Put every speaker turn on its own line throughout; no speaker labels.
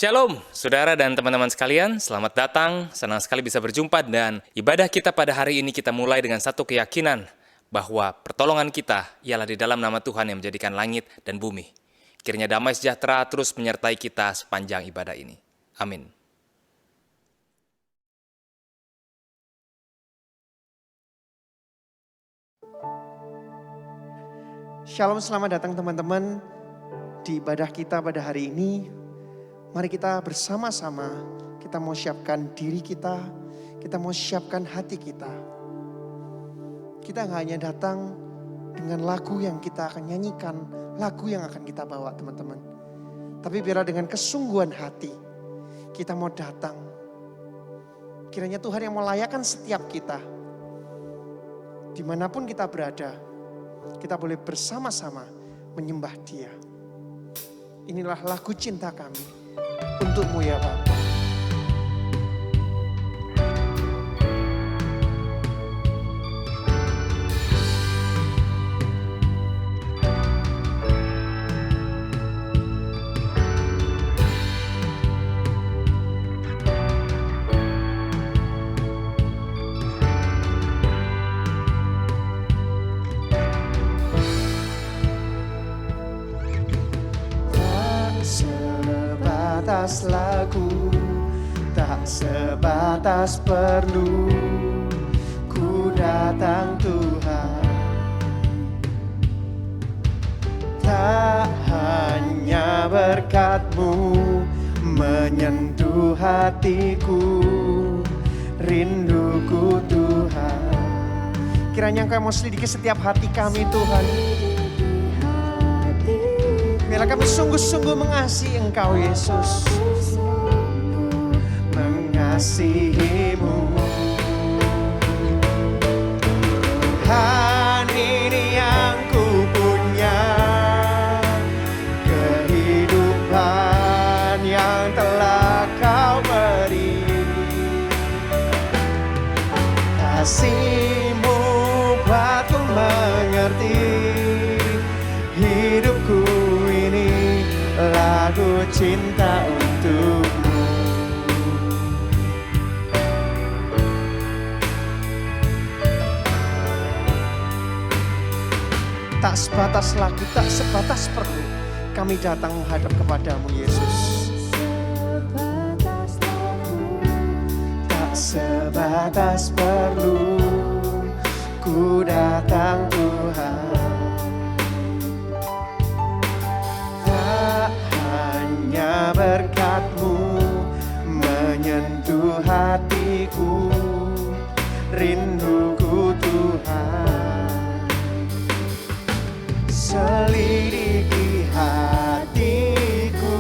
Shalom, saudara dan teman-teman sekalian, selamat datang. Senang sekali bisa berjumpa dan ibadah kita pada hari ini kita mulai dengan satu keyakinan bahwa pertolongan kita ialah di dalam nama Tuhan yang menjadikan langit dan bumi. Kiranya damai sejahtera terus menyertai kita sepanjang ibadah ini. Amin.
Shalom, selamat datang teman-teman di ibadah kita pada hari ini. Mari kita bersama-sama, kita mau siapkan diri kita mau siapkan hati kita. Kita gak hanya datang dengan lagu yang kita akan nyanyikan, lagu yang akan kita bawa teman-teman. Tapi biarlah dengan kesungguhan hati, kita mau datang. Kiranya Tuhan yang melayakkan setiap kita, dimanapun kita berada, kita boleh bersama-sama menyembah Dia. Inilah lagu cinta kami untukmu ya Bapa. Sebatas lagu, tak sebatas perlu, ku datang Tuhan. Tak hanya berkat-Mu menyentuh hatiku, rinduku Tuhan. Kiranya Engkau mau selidiki setiap hati kami Tuhan. Biarlah kami sungguh-sungguh mengasihi Engkau Yesus, mengasihi-Mu. Tuhan, ini yang ku punya, kehidupan yang telah Kau beri. Kasih-Mu buatku mengerti, hidupku lagu cinta untukmu. Tak sebatas lagu, tak sebatas perlu, kami datang menghadap kepadamu Yesus. Tak sebatas perlu, ku datang Tuhan. Berkat-Mu menyentuh hatiku, rinduku Tuhan. Selidiki hatiku,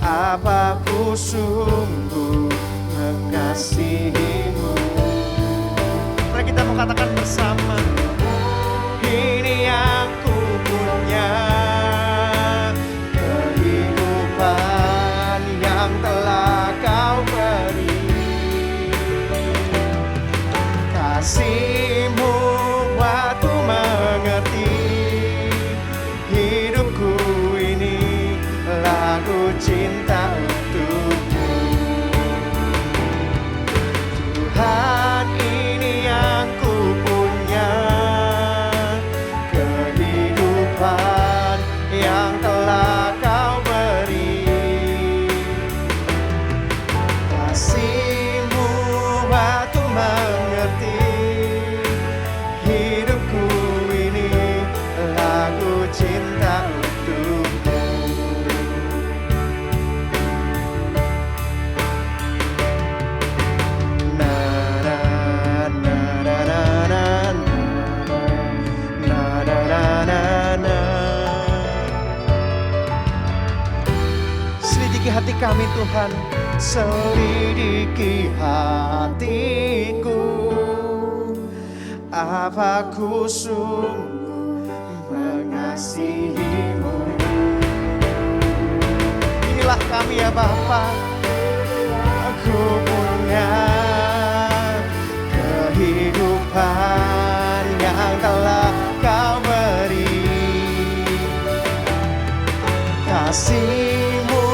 apa ku sungguh mengasihi-Mu. Mari kita mau katakan bersama, ini yang ku punya, yang telah Kau beri. Kasih-Mu buatku mengerti, hidupku ini lagu cinta untukmu. Tuhan, ini yang ku punya, kehidupan yang telah Kau beri. Kasih-Mu buatku mengerti, hidupku ini lagu cinta untukmu. Na na na na na na na na na. Selidiki hati kami Tuhan, selidiki hatiku, apa ku sungguh mengasihi-Mu. Inilah kami ya Bapa, aku punya kehidupan yang telah Kau beri. Kasih-Mu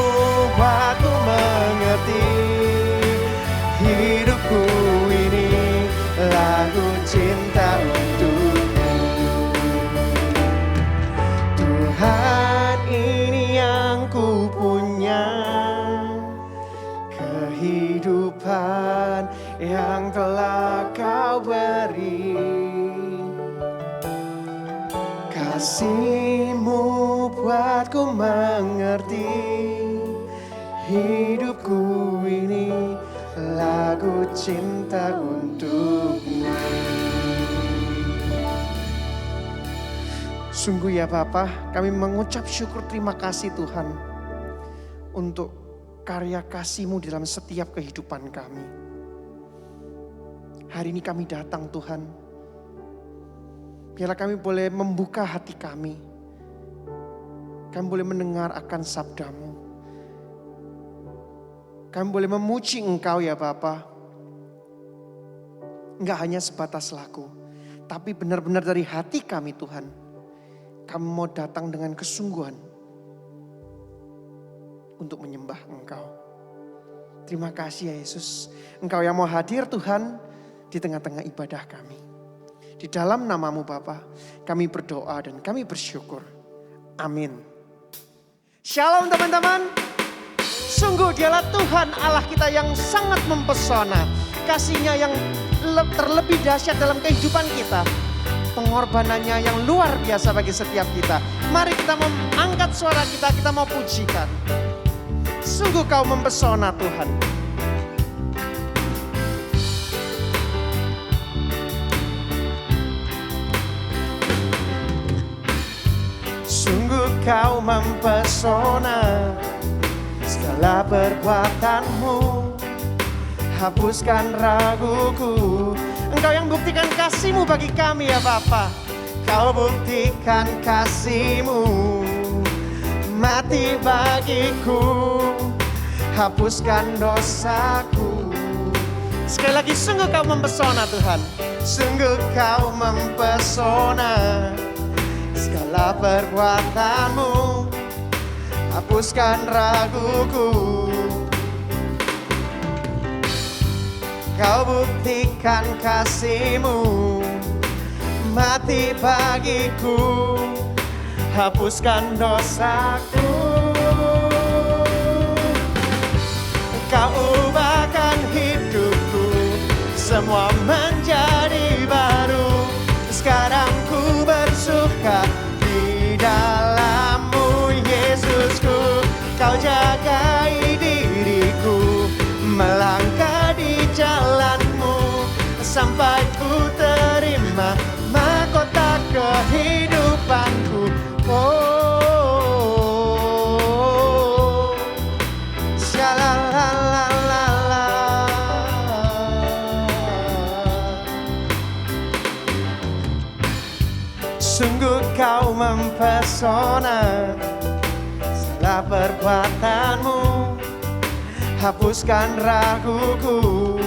Kasih-Mu buatku mengerti, hidupku ini lagu cinta untuk-Mu. Sungguh ya Bapa, kami mengucap syukur terima kasih Tuhan untuk karya kasih-Mu dalam setiap kehidupan kami. Hari ini kami datang Tuhan, biarlah kami boleh membuka hati kami. Kami boleh mendengar akan sabda-Mu. Kami boleh memuji Engkau ya Bapa. Enggak hanya sebatas lagu, tapi benar-benar dari hati kami Tuhan. Kami mau datang dengan kesungguhan untuk menyembah Engkau. Terima kasih ya Yesus. Engkau yang mau hadir Tuhan di tengah-tengah ibadah kami. Di dalam nama-Mu Bapa, kami berdoa dan kami bersyukur. Amin. Shalom teman-teman. Sungguh Dialah Tuhan Allah kita yang sangat mempesona. Kasih-Nya yang terlebih dahsyat dalam kehidupan kita. Pengorbanannya yang luar biasa bagi setiap kita. Mari kita mengangkat suara kita, kita mau pujikan. Sungguh Kau mempesona Tuhan. Sungguh Kau mempesona, segala perbuatan-Mu hapuskan raguku. Engkau yang buktikan kasih-Mu bagi kami ya Bapa. Kau buktikan kasih-Mu mati bagiku, hapuskan dosaku. Sekali lagi, sungguh Kau mempesona Tuhan. Sungguh Kau mempesona, segala perbuatan-Mu hapuskan raguku. Kau buktikan kasih-Mu mati bagiku, hapuskan dosaku. Kau ubahkan hidupku, semua menjadi baru. Sekarang ku bersuka di dalam-Mu Yesusku. Kau jagai diriku, melangkah di jalan-Mu, sampai ku terima mahkota kehidupanku. Oh, shalalalala. Sungguh Kau mempesona, segala perbuatan-Mu hapuskan raguku.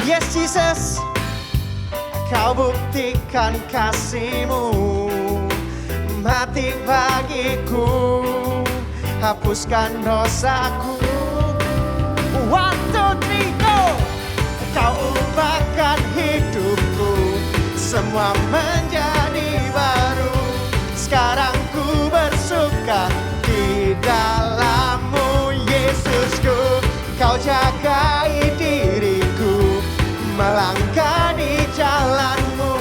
Yes Jesus, Kau buktikan kasih-Mu mati bagiku, hapuskan dosaku. 1, 2, 3, go! Kau ubahkan hidupku, semua menjadi baru. Sekarang ku bersuka di dalam-Mu Yesusku. Kau jagai diriku, melangkah di jalan-Mu,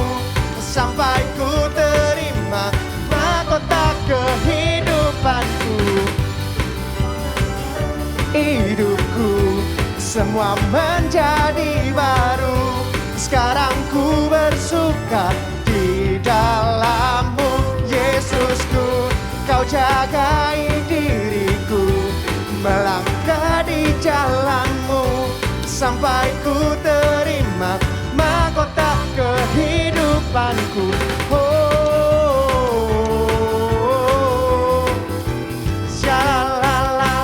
sampai ku terima mahkota kehidupanku. Hidupku semua menjadi baru. Sekarang ku bersuka di dalam-Mu Yesusku. Kau jagai diriku, melangkah di jalan-Mu, sampai ku terima mahkota kehidupanku. Oh, shalalalala.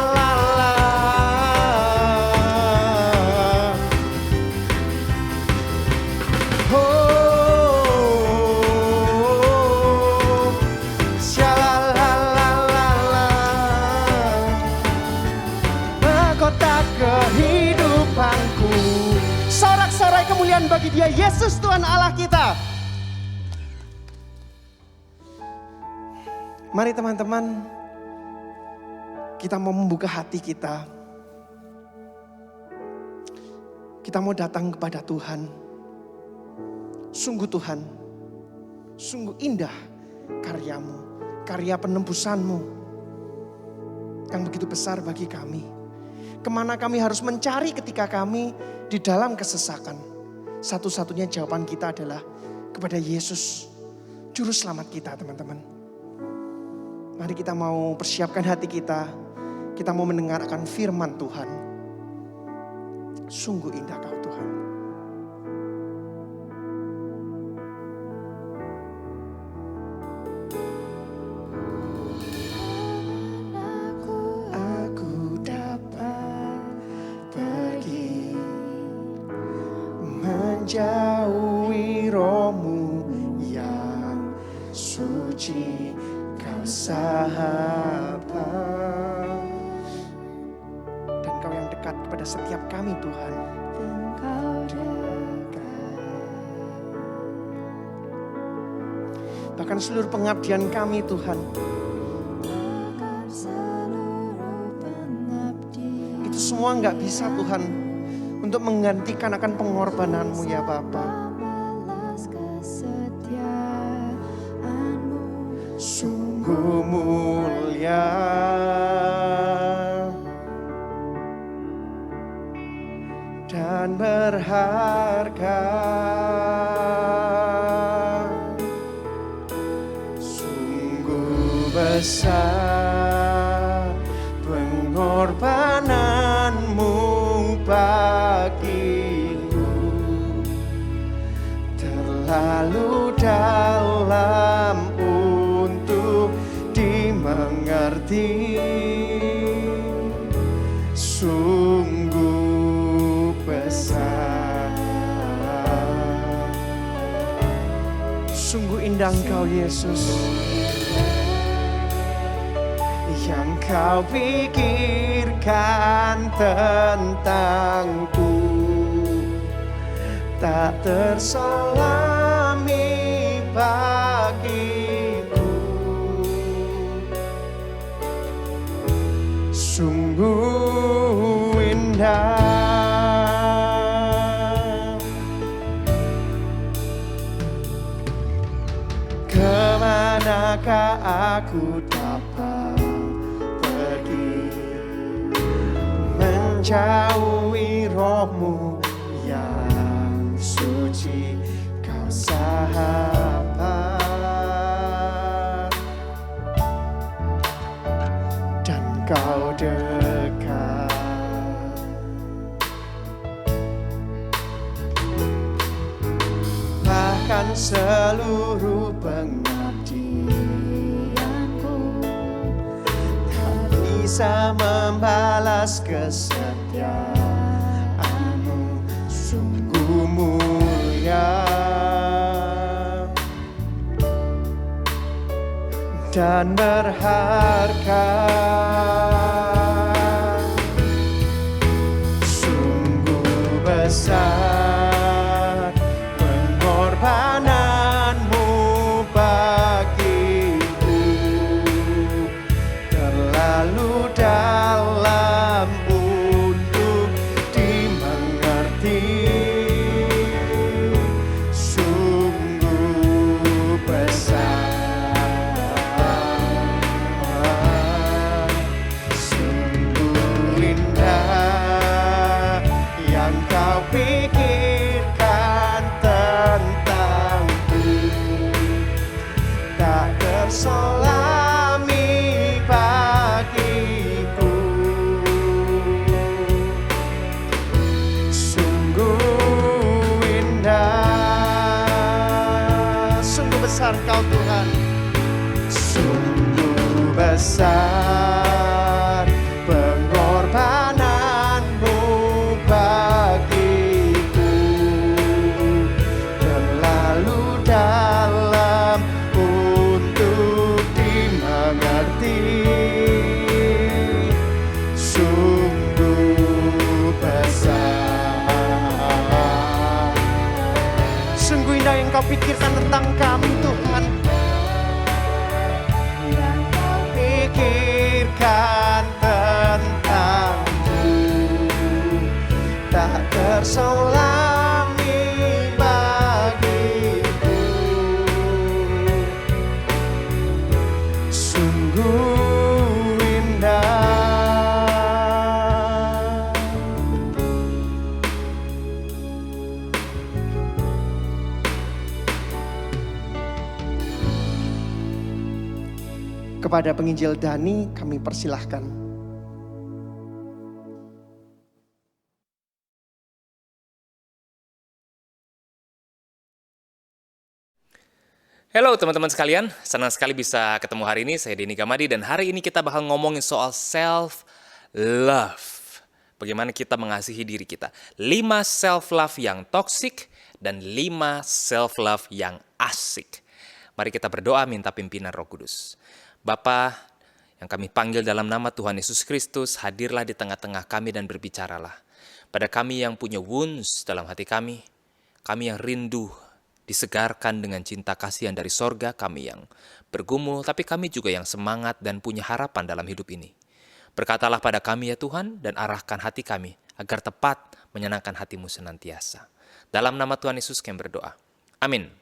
Oh, shalalalala. Mahkota kehidupanku. Sorak-sorai kemuliaan bagi Dia, Yesus Tuhan Allah kita. Mari teman-teman, kita mau membuka hati kita. Kita mau datang kepada Tuhan. Sungguh Tuhan, sungguh indah karyamu, karya penembusanmu yang begitu besar bagi kami. Kemana kami harus mencari ketika kami di dalam kesesakan? Satu-satunya jawaban kita adalah kepada Yesus, Juru Selamat kita, teman-teman. Mari kita mau persiapkan hati kita. Kita mau mendengarkan firman Tuhan. Sungguh indah Kau Tuhan. Aku dapat pergi menjauhi rohmu yang suci. Kau sahabat dan Kau yang dekat kepada setiap kami Tuhan. Bahkan seluruh pengabdian kami Tuhan, itu semua gak bisa Tuhan untuk menggantikan akan pengorbananmu ya Bapa. Sungguh mulia dan berharga, sungguh besar pengorbananmu bagiku, terlalu dalam dimengerti, sungguh besar. Sungguh indah Engkau Yesus, yang Kau pikirkan tentangku tak terselami bagiku. Sungguh indah. Kemanakah aku dapat pergi menjauhi rohmu yang suci. Kau sahabat dan Kau dekat. Bahkan seluruh pengabdianku tak bisa membalas kesetiaanmu. Sungguh mulia dan berharga, sungguh besar pengorbananmu bagiku, terlalu dalam untuk dimengerti, sungguh besar. Pikirkan tentangku tak terselami bagiku, sungguh indah. Sungguh besar Kau Tuhan, sungguh besar pengorbananmu bagiku, terlalu dalam untuk dimengerti, sungguh besar. Sungguh indah yang Kau pikirkan tentang kami Tuhan, yang Kau pikirkan tentangku tak terselami bagiku, kepada penginjil Dani kami persilahkan.
Halo teman-teman sekalian, senang sekali bisa ketemu hari ini. Saya Denny Gamadi dan hari ini kita bakal ngomongin soal self-love. Bagaimana kita mengasihi diri kita. 5 self-love yang toxic dan 5 self-love yang asik. Mari kita berdoa minta pimpinan Roh Kudus. Bapa yang kami panggil dalam nama Tuhan Yesus Kristus, hadirlah di tengah-tengah kami dan berbicaralah. Pada kami yang punya wounds dalam hati kami yang rindu disegarkan dengan cinta kasih yang dari sorga, kami yang bergumul, tapi kami juga yang semangat dan punya harapan dalam hidup ini. Berkatalah pada kami ya Tuhan, dan arahkan hati kami agar tepat menyenangkan hati-Mu senantiasa. Dalam nama Tuhan Yesus kami berdoa. Amin.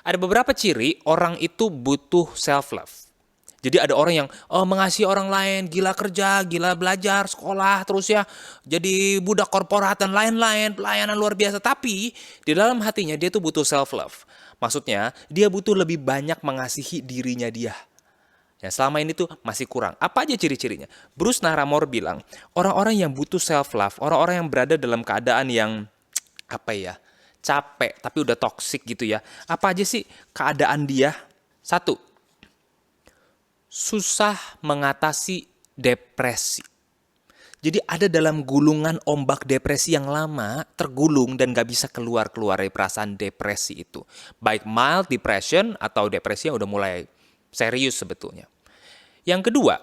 Ada beberapa ciri orang itu butuh self-love. Jadi ada orang yang mengasihi orang lain, gila kerja, gila belajar, sekolah, terus ya jadi budak korporat dan lain-lain, pelayanan luar biasa. Tapi di dalam hatinya dia tuh butuh self-love. Maksudnya dia butuh lebih banyak mengasihi dirinya dia. Yang selama ini tuh masih kurang. Apa aja ciri-cirinya? Bruce Naramore bilang, orang-orang yang butuh self-love, orang-orang yang berada dalam keadaan yang capek tapi udah toksik gitu ya. Apa aja sih keadaan dia? 1, susah mengatasi depresi. Jadi ada dalam gulungan ombak depresi yang lama, tergulung dan gak bisa keluar dari perasaan depresi itu. Baik mild depression atau depresi yang udah mulai serius sebetulnya. Yang kedua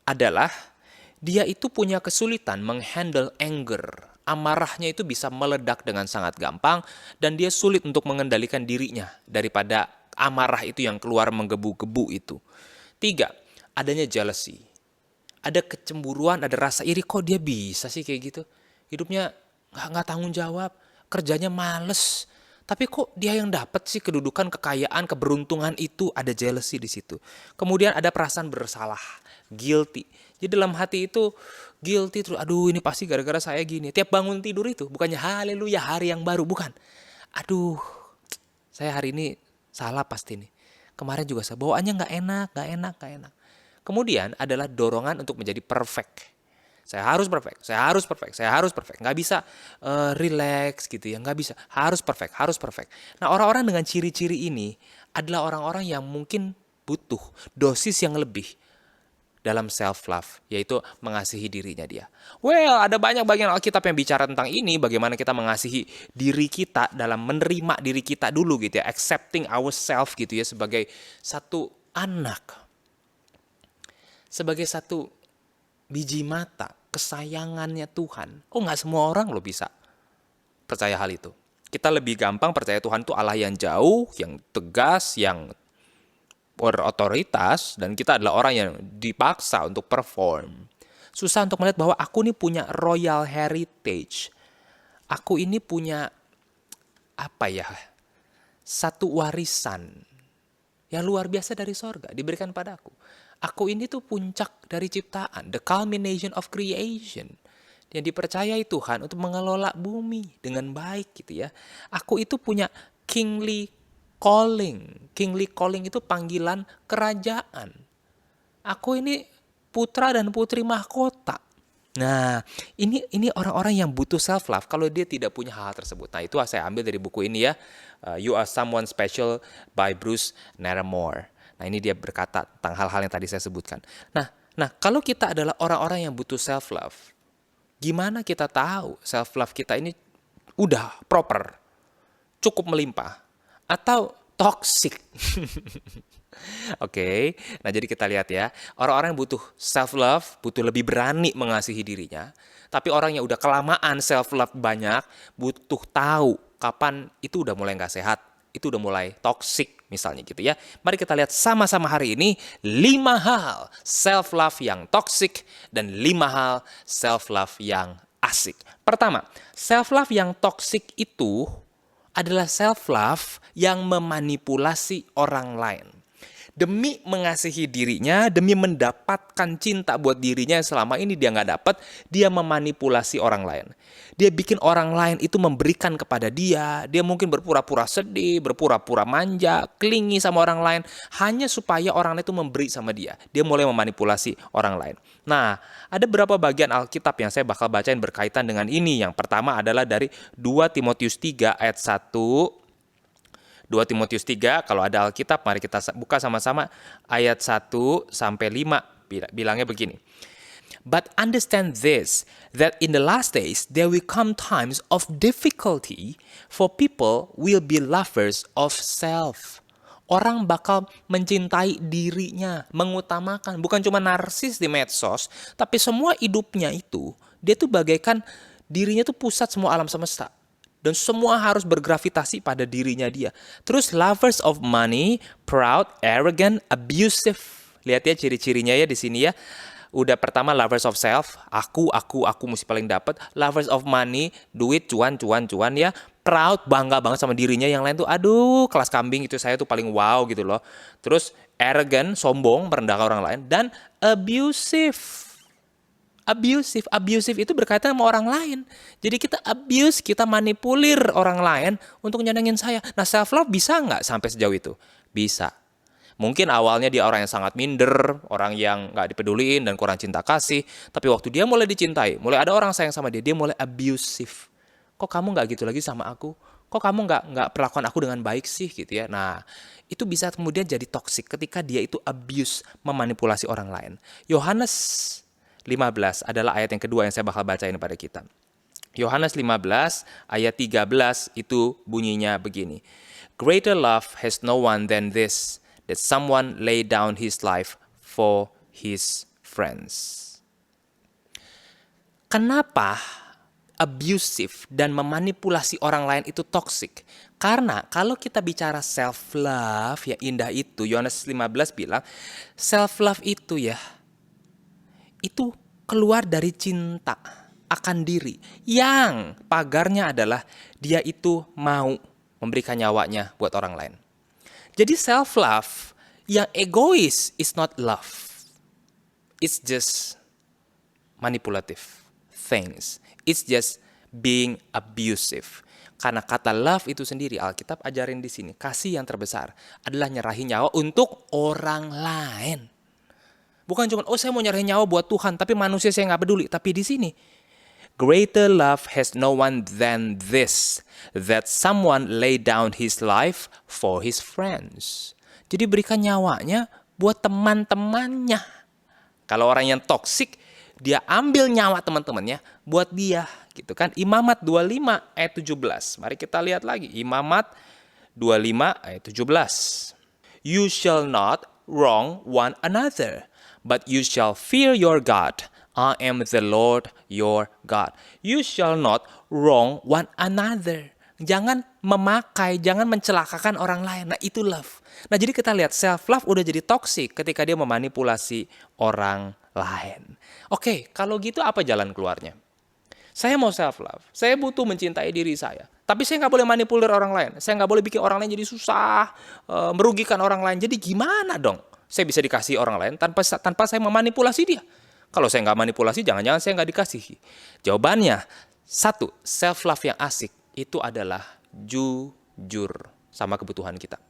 adalah dia itu punya kesulitan menghandle anger. Amarahnya itu bisa meledak dengan sangat gampang dan dia sulit untuk mengendalikan dirinya daripada amarah itu yang keluar menggebu-gebu itu. 3, adanya jealousy. Ada kecemburuan, ada rasa iri, kok dia bisa sih kayak gitu. Hidupnya nggak tanggung jawab, kerjanya males. Tapi kok dia yang dapat sih kedudukan, kekayaan, keberuntungan itu, ada jealousy di situ. Kemudian ada perasaan bersalah, guilty. Jadi dalam hati itu guilty terus, aduh ini pasti gara-gara saya gini. Tiap bangun tidur itu bukannya haleluya hari yang baru, bukan. Aduh, saya hari ini salah pasti nih. Kemarin juga saya bawaannya nggak enak. Kemudian adalah dorongan untuk menjadi perfect. Saya harus perfect. Nggak bisa relax gitu ya, nggak bisa. Harus perfect. Nah orang-orang dengan ciri-ciri ini adalah orang-orang yang mungkin butuh dosis yang lebih dalam self-love, yaitu mengasihi dirinya dia. Well, ada banyak bagian Alkitab yang bicara tentang ini, bagaimana kita mengasihi diri kita dalam menerima diri kita dulu gitu ya, accepting ourselves gitu ya, sebagai satu anak. Sebagai satu biji mata, kesayangannya Tuhan. Nggak semua orang loh bisa percaya hal itu. Kita lebih gampang percaya Tuhan itu Allah yang jauh, yang tegas, yang berotoritas, dan kita adalah orang yang dipaksa untuk perform. Susah untuk melihat bahwa aku ini punya royal heritage. Aku ini punya satu warisan yang luar biasa dari sorga diberikan padaku. Aku ini tuh puncak dari ciptaan, the culmination of creation. Yang dipercayai Tuhan untuk mengelola bumi dengan baik gitu ya. Aku itu punya kingly calling. Kingly calling itu panggilan kerajaan. Aku ini putra dan putri mahkota. Nah, ini orang-orang yang butuh self love kalau dia tidak punya hal tersebut. Nah, itu saya ambil dari buku ini ya, You Are Someone Special by Bruce Naramore. Nah, ini dia berkata tentang hal-hal yang tadi saya sebutkan. Nah, kalau kita adalah orang-orang yang butuh self love, gimana kita tahu self love kita ini udah proper, cukup melimpah, atau toxic? Oke, nah jadi kita lihat ya, orang-orang yang butuh self-love, butuh lebih berani mengasihi dirinya. Tapi orang yang udah kelamaan self-love banyak, butuh tahu kapan itu udah mulai gak sehat, itu udah mulai toxic misalnya gitu ya. Mari kita lihat sama-sama hari ini 5 hal self-love yang toxic dan 5 hal self-love yang asik. Pertama, self-love yang toxic itu adalah self-love yang memanipulasi orang lain. Demi mengasihi dirinya, demi mendapatkan cinta buat dirinya yang selama ini dia nggak dapat, dia memanipulasi orang lain. Dia bikin orang lain itu memberikan kepada dia. Dia mungkin berpura-pura sedih, berpura-pura manja, klingi sama orang lain, hanya supaya orang lain itu memberi sama dia. Dia mulai memanipulasi orang lain. Nah, ada beberapa bagian Alkitab yang saya bakal bacain berkaitan dengan ini. Yang pertama adalah dari 2 Timotius 3 ayat 1. 2 Timotius 3, kalau ada Alkitab, mari kita buka sama-sama ayat 1 sampai 5. Bilangnya begini. But understand this, that in the last days there will come times of difficulty, for people will be lovers of self. Orang bakal mencintai dirinya, mengutamakan, bukan cuma narsis di medsos, tapi semua hidupnya itu, dia tuh bagaikan dirinya tuh pusat semua alam semesta. Dan semua harus bergravitasi pada dirinya dia. Terus lovers of money, proud, arrogant, abusive. Lihat ya ciri-cirinya ya di sini ya. Udah pertama lovers of self, aku mesti paling dapat. Lovers of money, duit, cuan ya. Proud, bangga banget sama dirinya. Yang lain tuh aduh kelas kambing itu saya tuh paling wow gitu loh. Terus arrogant, sombong, merendahkan orang lain. Dan abusive. Abusive itu berkaitan sama orang lain. Jadi kita abuse, kita manipulir orang lain untuk nyenengin saya. Nah, self love bisa nggak sampai sejauh itu? Bisa. Mungkin awalnya dia orang yang sangat minder, orang yang nggak dipeduliin dan kurang cinta kasih. Tapi waktu dia mulai dicintai, mulai ada orang sayang sama dia, dia mulai abusive. Kok kamu nggak gitu lagi sama aku? Kok kamu nggak perlakuan aku dengan baik sih gitu ya? Nah, itu bisa kemudian jadi toksik ketika dia itu abuse, memanipulasi orang lain. Yohanes 15 adalah ayat yang kedua yang saya bakal bacain pada kita. Yohanes 15 ayat 13 itu bunyinya begini. Greater love has no one than this, that someone lay down his life for his friends. Kenapa abusive dan memanipulasi orang lain itu toksik? Karena kalau kita bicara self love ya indah itu, Yohanes 15 bilang self love itu ya itu keluar dari cinta akan diri yang pagarnya adalah dia itu mau memberikan nyawanya buat orang lain. Jadi self love yang egois is not love. It's just manipulative things. It's just being abusive. Karena kata love itu sendiri Alkitab ajarin di sini, kasih yang terbesar adalah nyerahin nyawa untuk orang lain. Bukan cuma, saya mau nyerahin nyawa buat Tuhan, tapi manusia saya nggak peduli. Tapi di sini, greater love has no one than this, that someone lay down his life for his friends. Jadi berikan nyawanya buat teman-temannya. Kalau orang yang toksik, dia ambil nyawa teman-temannya buat dia. Gitu kan. Imamat 25 ayat 17. Mari kita lihat lagi. Imamat 25 ayat 17. You shall not wrong one another, but you shall fear your God. I am the Lord your God. You shall not wrong one another. Jangan memakai, jangan mencelakakan orang lain. Nah itu love. Nah jadi kita lihat self love udah jadi toxic ketika dia memanipulasi orang lain. Oke, kalau gitu apa jalan keluarnya? Saya mau self love. Saya butuh mencintai diri saya. Tapi saya nggak boleh manipulir orang lain. Saya nggak boleh bikin orang lain jadi susah, merugikan orang lain. Jadi gimana dong? Saya bisa dikasih orang lain tanpa saya memanipulasi dia. Kalau saya nggak manipulasi, jangan-jangan saya nggak dikasihi. Jawabannya, satu, self love yang asik itu adalah jujur sama kebutuhan kita.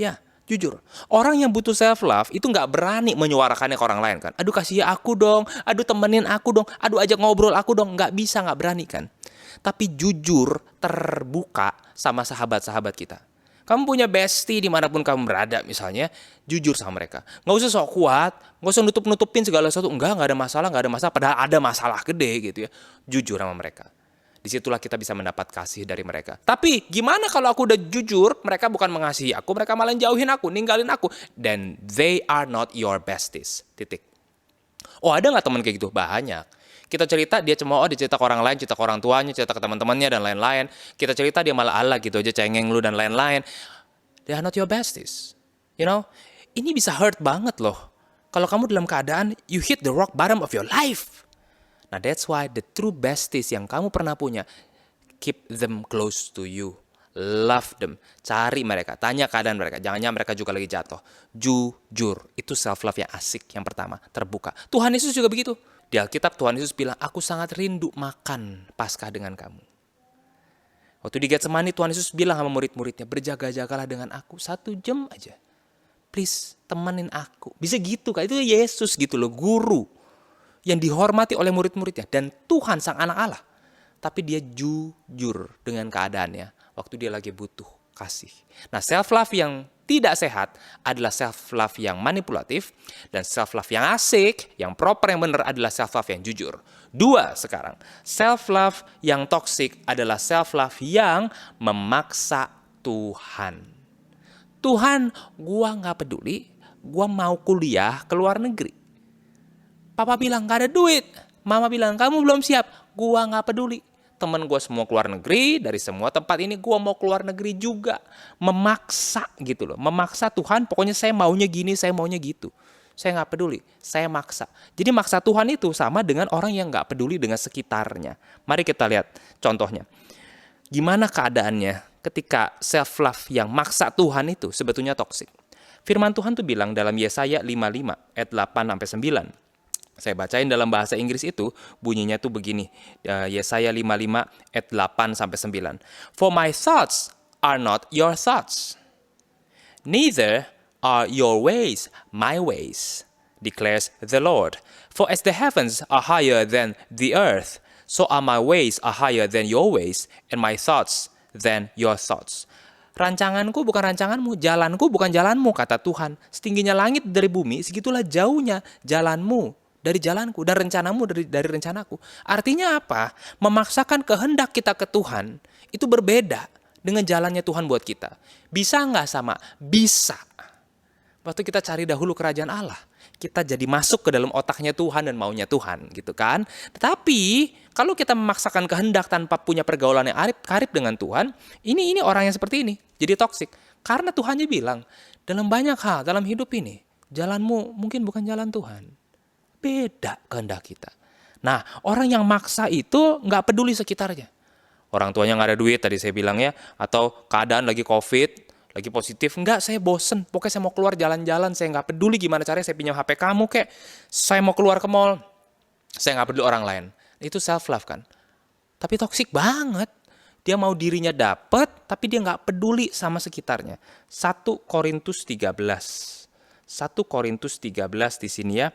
Ya, jujur. Orang yang butuh self love itu nggak berani menyuarakannya ke orang lain kan. Aduh kasih aku dong, aduh temenin aku dong, aduh ajak ngobrol aku dong. Nggak bisa, nggak berani kan. Tapi jujur, terbuka sama sahabat-sahabat kita. Kamu punya bestie dimanapun kamu berada misalnya, jujur sama mereka. Nggak usah sok kuat, nggak usah nutup-nutupin segala sesuatu. Nggak ada masalah, padahal ada masalah gede gitu ya. Jujur sama mereka. Disitulah kita bisa mendapat kasih dari mereka. Tapi gimana kalau aku udah jujur, mereka bukan mengasihi aku, mereka malah jauhin aku, ninggalin aku. Then they are not your besties. Titik. Oh ada nggak teman kayak gitu? Banyak. Kita cerita, dia cerita ke orang lain, cerita ke orang tuanya, cerita ke teman-temannya, dan lain-lain. Kita cerita, dia malah ala gitu aja, cengeng lu, dan lain-lain. They are not your besties. You know, ini bisa hurt banget loh. Kalau kamu dalam keadaan, you hit the rock bottom of your life. Nah, that's why the true besties yang kamu pernah punya, keep them close to you. Love them. Cari mereka, tanya keadaan mereka. Jangan-jangan mereka juga lagi jatuh. Jujur. Itu self love yang asik. Yang pertama, terbuka. Tuhan Yesus juga begitu. Di Alkitab Tuhan Yesus bilang, aku sangat rindu makan Paskah dengan kamu. Waktu di Getsemani Tuhan Yesus bilang sama murid-muridnya, berjaga-jagalah dengan aku 1 jam aja. Please, temenin aku. Bisa gitu kan? Itu Yesus gitu loh, guru. Yang dihormati oleh murid-muridnya. Dan Tuhan sang anak Allah. Tapi dia jujur dengan keadaannya. Waktu dia lagi butuh kasih. Nah, self-love yang tidak sehat adalah self-love yang manipulatif. Dan self-love yang asik, yang proper, yang benar adalah self-love yang jujur. 2 sekarang. Self-love yang toksik adalah self-love yang memaksa Tuhan. Tuhan, gua gak peduli, gua mau kuliah ke luar negeri. Papa bilang gak ada duit, mama bilang kamu belum siap, gua gak peduli. Temen gua semua keluar negeri, dari semua tempat ini gua mau keluar negeri juga. Memaksa gitu loh, memaksa Tuhan, pokoknya saya maunya gini, saya maunya gitu. Saya gak peduli, saya maksa. Jadi maksa Tuhan itu sama dengan orang yang gak peduli dengan sekitarnya. Mari kita lihat contohnya. Gimana keadaannya ketika self-love yang maksa Tuhan itu sebetulnya toksik. Firman Tuhan tuh bilang dalam Yesaya 55 ayat 8-9. Saya bacain dalam bahasa Inggris itu, bunyinya tuh begini. Yesaya 55 ayat 8-9. For my thoughts are not your thoughts, neither are your ways my ways, declares the Lord. For as the heavens are higher than the earth, so are my ways are higher than your ways, and my thoughts than your thoughts. Rancanganku bukan rancanganmu, jalanku bukan jalanmu, kata Tuhan. Setingginya langit dari bumi, segitulah jauhnya jalanmu dari jalanku, dan rencanamu dari rencanaku. Artinya apa? Memaksakan kehendak kita ke Tuhan, itu berbeda dengan jalannya Tuhan buat kita. Bisa nggak sama? Bisa. Waktu kita cari dahulu kerajaan Allah, kita jadi masuk ke dalam otaknya Tuhan dan maunya Tuhan, gitu kan. Tetapi kalau kita memaksakan kehendak tanpa punya pergaulan yang karib dengan Tuhan, ini orang yang seperti ini jadi toksik. Karena Tuhannya bilang, dalam banyak hal dalam hidup ini, jalanmu mungkin bukan jalan Tuhan. Beda kehendak kita. Nah, orang yang maksa itu nggak peduli sekitarnya. Orang tuanya nggak ada duit tadi saya bilang ya, atau keadaan lagi COVID, lagi positif, enggak, saya bosen, pokoknya saya mau keluar jalan-jalan, saya nggak peduli gimana caranya saya pinjam HP kamu, kayak saya mau keluar ke mall, saya nggak peduli orang lain. Itu self-love kan? Tapi toksik banget. Dia mau dirinya dapat, tapi dia nggak peduli sama sekitarnya. 1 Korintus 13. 1 Korintus 13 di sini ya,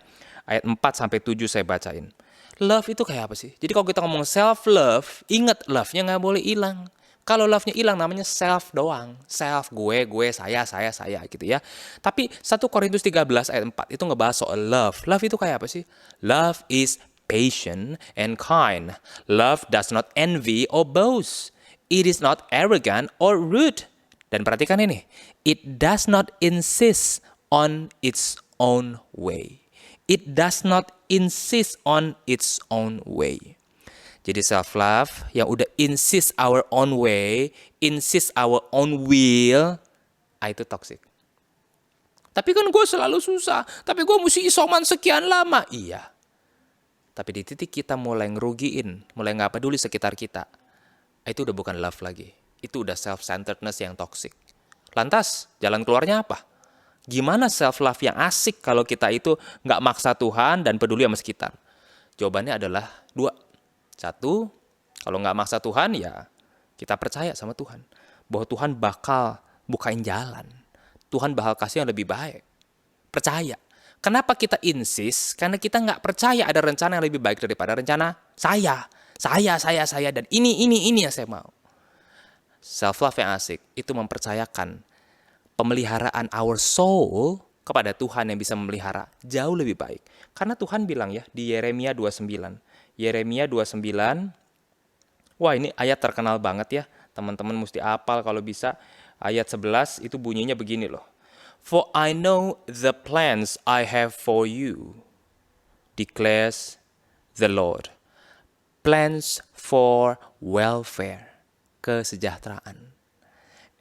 ayat 4-7 saya bacain. Love itu kayak apa sih? Jadi kalau kita ngomong self-love, ingat love-nya nggak boleh hilang. Kalau love-nya hilang namanya self doang. Self, gue, saya gitu ya. Tapi 1 Korintus 13 ayat 4 itu ngebahas soal love. Love itu kayak apa sih? Love is patient and kind. Love does not envy or boast. It is not arrogant or rude. Dan perhatikan ini. It does not insist on its own way. It does not insist on its own way. Jadi self-love yang udah insist our own way, insist our own will, itu toxic. Tapi kan gue selalu susah, tapi gue mesti isoman sekian lama. Iya. Tapi di titik kita mulai ngerugiin, mulai gak peduli sekitar kita, itu udah bukan love lagi. Itu udah self-centeredness yang toxic. Lantas, jalan keluarnya apa? Gimana self-love yang asik kalau kita itu gak maksa Tuhan dan peduli sama sekitar? Jawabannya adalah 2. 1, kalau nggak maksa Tuhan ya kita percaya sama Tuhan. Bahwa Tuhan bakal bukain jalan. Tuhan bakal kasih yang lebih baik. Percaya. Kenapa kita insist? Karena kita nggak percaya ada rencana yang lebih baik daripada rencana saya. Dan ini yang saya mau. Self-love yang asik itu mempercayakan pemeliharaan our soul kepada Tuhan yang bisa memelihara jauh lebih baik. Karena Tuhan bilang ya di Yeremia 29. Yeremia 29, wah ini ayat terkenal banget ya, teman-teman mesti hafal kalau bisa. Ayat 11 itu bunyinya begini loh. For I know the plans I have for you, declares the Lord. Plans for welfare, kesejahteraan,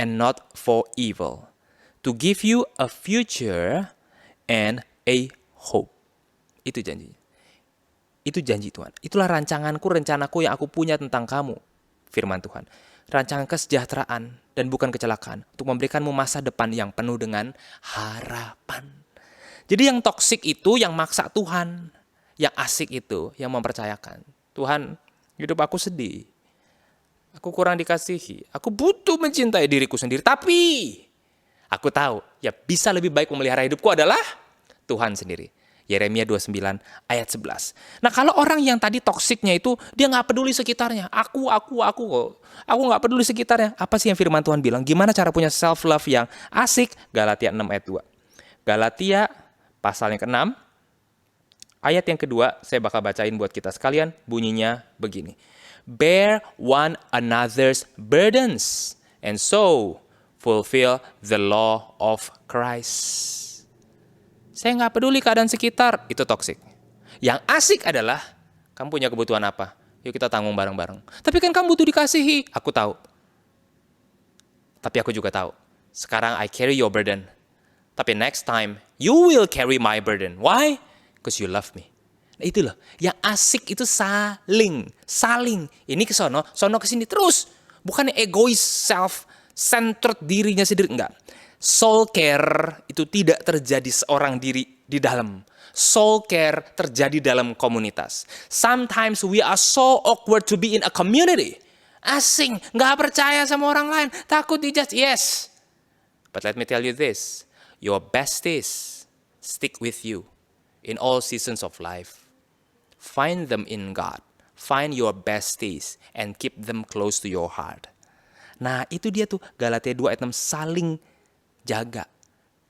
and not for evil, to give you a future and a hope. Itu janjinya. Itu janji Tuhan. Itulah rencanaku yang aku punya tentang kamu. firman Tuhan. Rancangan kesejahteraan dan bukan kecelakaan untuk memberikanmu masa depan yang penuh dengan harapan. Jadi yang toksik itu yang maksa Tuhan. Yang asik itu yang mempercayakan. Tuhan, hidup aku sedih. Aku kurang dikasihi. Aku butuh mencintai diriku sendiri. Tapi aku tahu ya bisa lebih baik memelihara hidupku adalah Tuhan sendiri. Yeremia 29 ayat 11. Nah kalau orang yang tadi toksiknya itu dia gak peduli sekitarnya. Aku kok. Aku gak peduli sekitarnya. Apa sih yang firman Tuhan bilang? Gimana cara punya self love yang asik? Galatia 6 ayat 2. Galatia pasal yang ke-6. Ayat yang kedua saya bakal bacain buat kita sekalian. Bunyinya begini. Bear one another's burdens and so fulfill the law of Christ. Saya nggak peduli keadaan sekitar, itu toksik. Yang asik adalah, kamu punya kebutuhan apa? Yuk kita tanggung bareng-bareng. Tapi kan kamu butuh dikasihi. Aku tahu. Tapi aku juga tahu. Sekarang I carry your burden. Tapi next time, you will carry my burden. Why? Because you love me. Nah itu loh. Yang asik itu saling. Ini ke sono ke sini terus. Bukan egois, self-centered dirinya sendiri. Enggak. Soul care itu tidak terjadi seorang diri di dalam. Soul care terjadi dalam komunitas. Sometimes we are so awkward to be in a community. Asing, gak percaya sama orang lain, takut dijudge. Yes. But let me tell you this. Your besties stick with you in all seasons of life. Find them in God. Find your besties and keep them close to your heart. Nah itu dia tuh Galatia 2 ayat 6 saling jaga.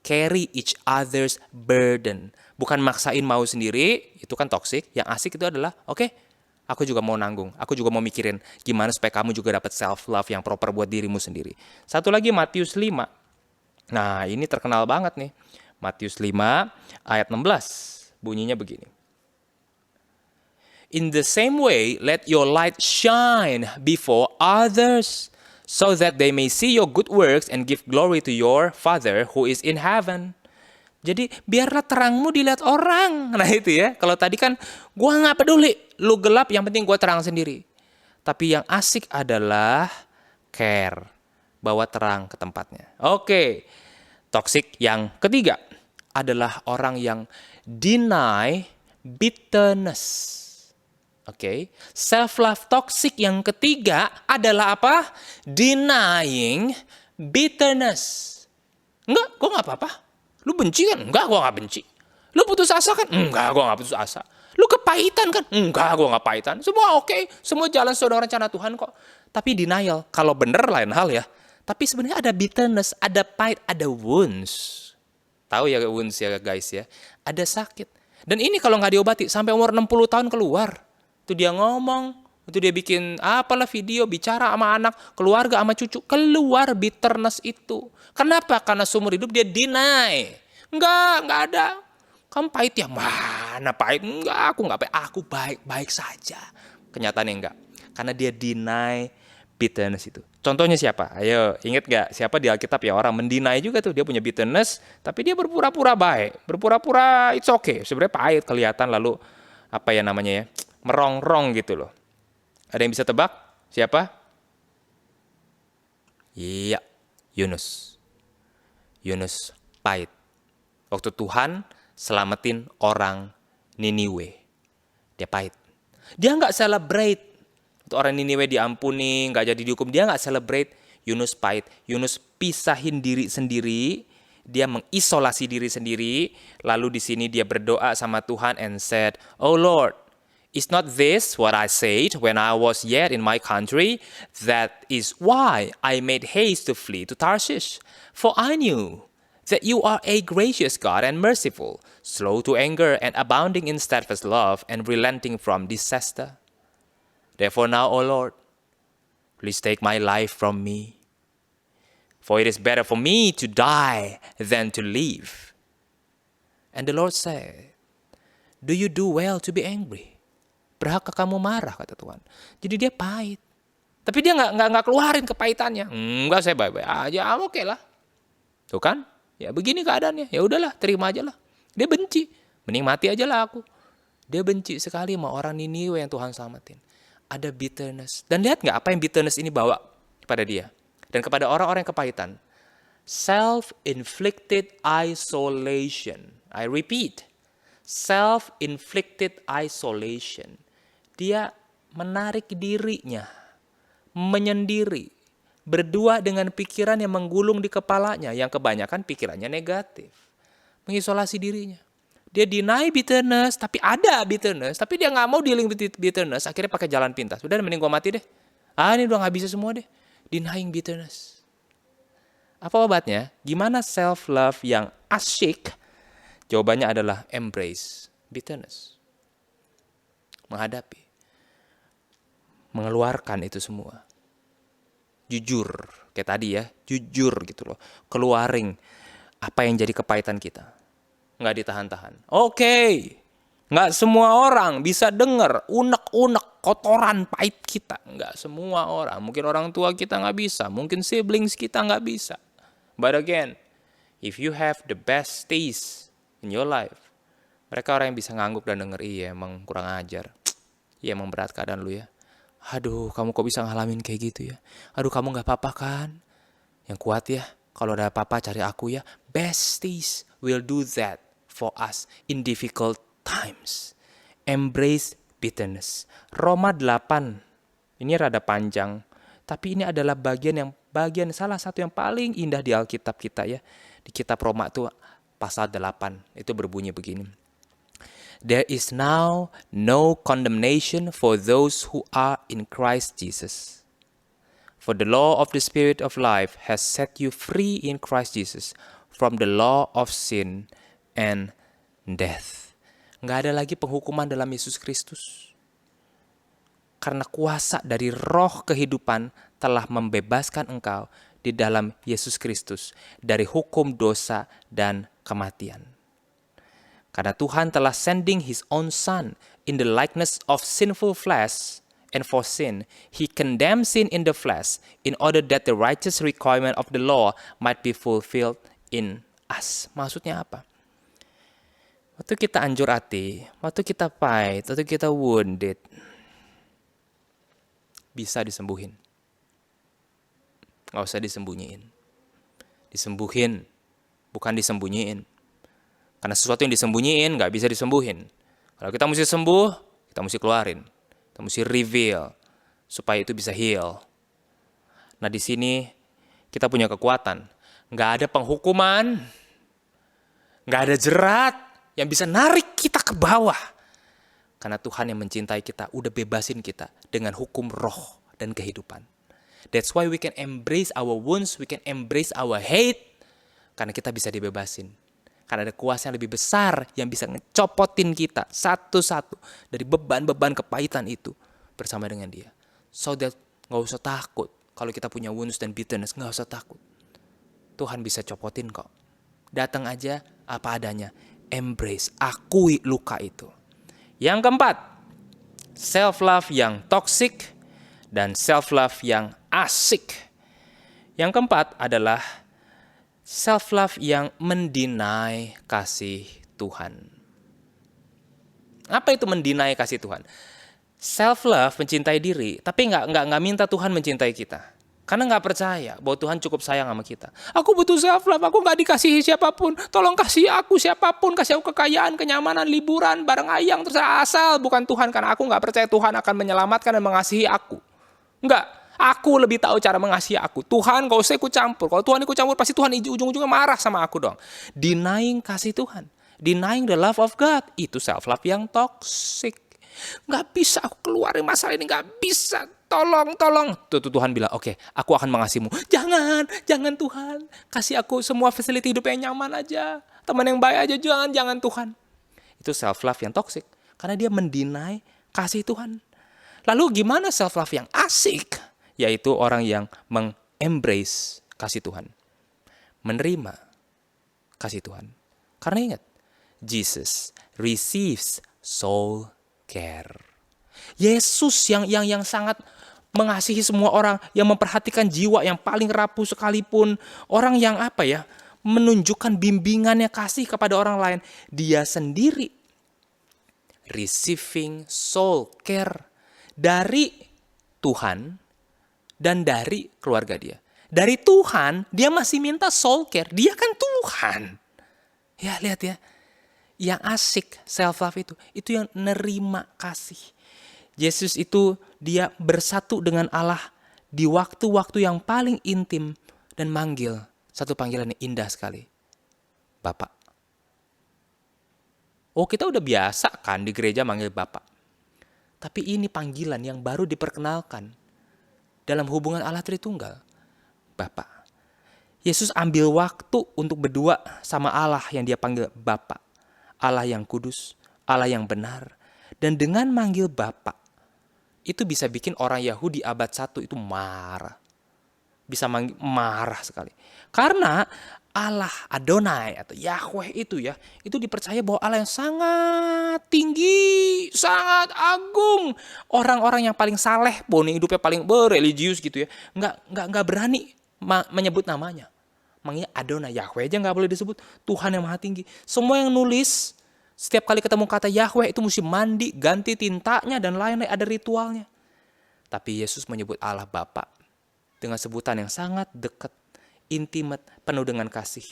Carry each other's burden. Bukan maksain mau sendiri, itu kan toksik. Yang asik itu adalah, oke, aku juga mau nanggung. Aku juga mau mikirin gimana supaya kamu juga dapat self-love yang proper buat dirimu sendiri. Satu lagi Matius 5. Nah ini terkenal banget nih. Matius 5 ayat 16. Bunyinya begini. In the same way, let your light shine before others, so that they may see your good works and give glory to your Father who is in heaven. Jadi biarlah terangmu dilihat orang. Nah itu ya, kalau tadi kan gua gak peduli, lu gelap yang penting gua terang sendiri. Tapi yang asik adalah care, bawa terang ke tempatnya. Oke, toksik yang ketiga adalah orang yang deny bitterness. Oke, self-love toxic yang ketiga adalah apa? Denying bitterness. Enggak, gue gak apa-apa. Lu benci kan? Enggak, gue gak benci. Lu putus asa kan? Enggak, gue gak putus asa. Lu kepahitan kan? Enggak, gue gak pahitan. Semua oke, semua jalan sesuai dengan rencana Tuhan kok. Tapi denial, kalau bener lain hal ya. Tapi sebenarnya ada bitterness, ada pahit, ada wounds. Tahu ya wounds ya guys ya? Ada sakit. Dan ini kalau gak diobati, sampai umur 60 tahun keluar. Itu dia ngomong, itu dia bikin apalah video, bicara sama anak, keluarga sama cucu, keluar bitterness itu. Kenapa? Karena seumur hidup dia deny. Enggak ada. Kamu pahit ya? Mana pahit? Enggak, aku enggak pahit. Aku baik-baik saja. Kenyataannya enggak. Karena dia deny bitterness itu. Contohnya siapa? Ayo, ingat gak? Siapa di Alkitab ya? Orang mendinai juga tuh. Dia punya bitterness, tapi dia berpura-pura baik. Berpura-pura it's okay. Sebenarnya pahit kelihatan lalu, apa ya namanya ya? Merongrong gitu loh. Ada yang bisa tebak? Siapa? Iya, Yunus. Yunus pahit. Waktu Tuhan selamatin orang Niniwe. Dia pahit. Dia nggak celebrate. Waktu orang Niniwe diampuni, nggak jadi dihukum. Dia nggak celebrate. Yunus pahit. Yunus pisahin diri sendiri. Dia mengisolasi diri sendiri. Lalu di sini dia berdoa sama Tuhan and said, "Oh Lord, is not this what I said when I was yet in my country? That is why I made haste to flee to Tarshish. For I knew that you are a gracious God and merciful, slow to anger and abounding in steadfast love and relenting from disaster. Therefore now, O Lord, please take my life from me. For it is better for me to die than to live." And the Lord said, "Do you do well to be angry? Berhakkah kamu marah?" kata Tuhan. Jadi dia pahit. Tapi dia nggak keluarin kepahitannya. Enggak, saya baik-baik aja, oke lah. Tuh kan? Ya begini keadaannya. Ya udahlah, terima aja lah. Dia benci. Mending mati aja lah aku. Dia benci sekali sama orang Niniwe yang Tuhan selamatin. ada bitterness. Dan lihat nggak apa yang bitterness ini bawa kepada dia? Dan kepada orang-orang yang kepahitan. Self-inflicted isolation. I repeat. Self-inflicted isolation. Dia menarik dirinya, menyendiri, berdua dengan pikiran yang menggulung di kepalanya, yang kebanyakan pikirannya negatif. Mengisolasi dirinya. Dia deny bitterness, tapi ada bitterness, tapi dia nggak mau dealing with bitterness, akhirnya pakai jalan pintas. Udah, mending gua mati deh. Ini udah nggak bisa semua deh. Denying bitterness. Apa obatnya? Gimana self-love yang asyik? Jawabannya adalah embrace bitterness. Menghadapi. Mengeluarkan itu semua. Jujur. Kayak tadi ya. Jujur gitu loh. Keluarin apa yang jadi kepahitan kita. Nggak ditahan-tahan. Oke. Nggak semua orang bisa dengar unek-unek kotoran pahit kita. Nggak semua orang. Mungkin orang tua kita nggak bisa. Mungkin siblings kita nggak bisa. But again, if you have the best taste in your life, mereka orang yang bisa ngangguk dan denger, iya emang kurang ajar. Iya emang berat keadaan lu ya. Aduh, kamu kok bisa ngalamin kayak gitu ya. Aduh, kamu gak apa-apa kan? Yang kuat ya, kalau ada apa-apa cari aku ya. Besties will do that for us in difficult times. Embrace bitterness. Roma 8, ini rada panjang. Tapi ini adalah bagian salah satu yang paling indah di Alkitab kita ya. Di kitab Roma tuh pasal 8 itu berbunyi begini. There is now no condemnation for those who are in Christ Jesus. For the law of the Spirit of life has set you free in Christ Jesus from the law of sin and death. Nggak ada lagi penghukuman dalam Yesus Kristus. Karena kuasa dari roh kehidupan telah membebaskan engkau di dalam Yesus Kristus dari hukum dosa dan kematian. Karena Tuhan telah sending His own Son in the likeness of sinful flesh, and for sin, He condemned sin in the flesh in order that the righteous requirement of the law might be fulfilled in us. Maksudnya apa? Waktu kita anjur hati, waktu kita pahit, waktu kita wounded, bisa disembuhin. Nggak usah disembunyiin. Disembuhin, bukan disembunyiin. Karena sesuatu yang disembunyiin nggak bisa disembuhin. Kalau kita mesti sembuh, kita mesti keluarin. Kita mesti reveal supaya itu bisa heal. Nah di sini kita punya kekuatan. Nggak ada penghukuman, nggak ada jerat yang bisa narik kita ke bawah. Karena Tuhan yang mencintai kita udah bebasin kita dengan hukum roh dan kehidupan. That's why we can embrace our wounds, we can embrace our hate. Karena kita bisa dibebasin. Karena ada kuasa yang lebih besar yang bisa ngecopotin kita satu-satu dari beban-beban kepahitan itu bersama dengan Dia. So that gak usah takut. Kalau kita punya wounds dan bitterness, gak usah takut. Tuhan bisa copotin kok. Datang aja apa adanya. Embrace, akui luka itu. Yang keempat, self-love yang toxic dan self-love yang asik. Yang keempat adalah self-love yang mendeny kasih Tuhan. Apa itu mendeny kasih Tuhan? Self-love mencintai diri, tapi nggak minta Tuhan mencintai kita. Karena nggak percaya bahwa Tuhan cukup sayang sama kita. Aku butuh self-love, aku nggak dikasihi siapapun. Tolong kasih aku siapapun, kasih aku kekayaan, kenyamanan, liburan, bareng ayang, terserah asal bukan Tuhan. Karena aku nggak percaya Tuhan akan menyelamatkan dan mengasihi aku. Nggak, aku lebih tahu cara mengasihi aku. Tuhan gak usah ikut campur. Kalau Tuhan ikut campur, pasti Tuhan ujung-ujungnya marah sama aku dong. Denying kasih Tuhan. Denying the love of God. Itu self-love yang toxic. Nggak bisa aku keluarin masalah ini, nggak bisa. Tolong. Tuh Tuhan bilang, oke, aku akan mengasihimu. Jangan Tuhan. Kasih aku semua facility hidup yang nyaman aja. Teman yang baik aja, jangan Tuhan. Itu self-love yang toxic. Karena dia mendeny kasih Tuhan. Lalu gimana self-love yang asik? Yaitu orang yang meng-embrace kasih Tuhan. Menerima kasih Tuhan. Karena ingat, Jesus receives soul care. Yesus yang sangat mengasihi semua orang, yang memperhatikan jiwa yang paling rapuh sekalipun, orang yang menunjukkan bimbingannya kasih kepada orang lain, dia sendiri receiving soul care. dari Tuhan dan dari keluarga dia. Dari Tuhan, dia masih minta soul care. Dia kan Tuhan. Ya, lihat ya. Yang asik self-love itu yang nerima kasih. Yesus itu dia bersatu dengan Allah di waktu-waktu yang paling intim dan manggil. Satu panggilan yang indah sekali. Bapak. Oh, kita udah biasa kan di gereja manggil Bapak. Tapi ini panggilan yang baru diperkenalkan dalam hubungan Allah Tritunggal. Bapak. Yesus ambil waktu untuk berdua sama Allah yang dia panggil Bapak. Allah yang kudus, Allah yang benar. Dan dengan manggil Bapak, itu bisa bikin orang Yahudi abad 1 itu marah. Bisa marah sekali. Karena Allah Adonai atau Yahweh itu dipercaya bahwa Allah yang sangat tinggi, sangat agung. Orang-orang yang paling saleh pun, hidupnya paling religius gitu ya, nggak berani menyebut namanya. Makanya Adonai, Yahweh aja nggak boleh disebut, Tuhan yang maha tinggi. Semua yang nulis, setiap kali ketemu kata Yahweh itu mesti mandi, ganti tintanya dan lain-lain, ada ritualnya. Tapi Yesus menyebut Allah Bapa dengan sebutan yang sangat dekat, intimate, penuh dengan kasih.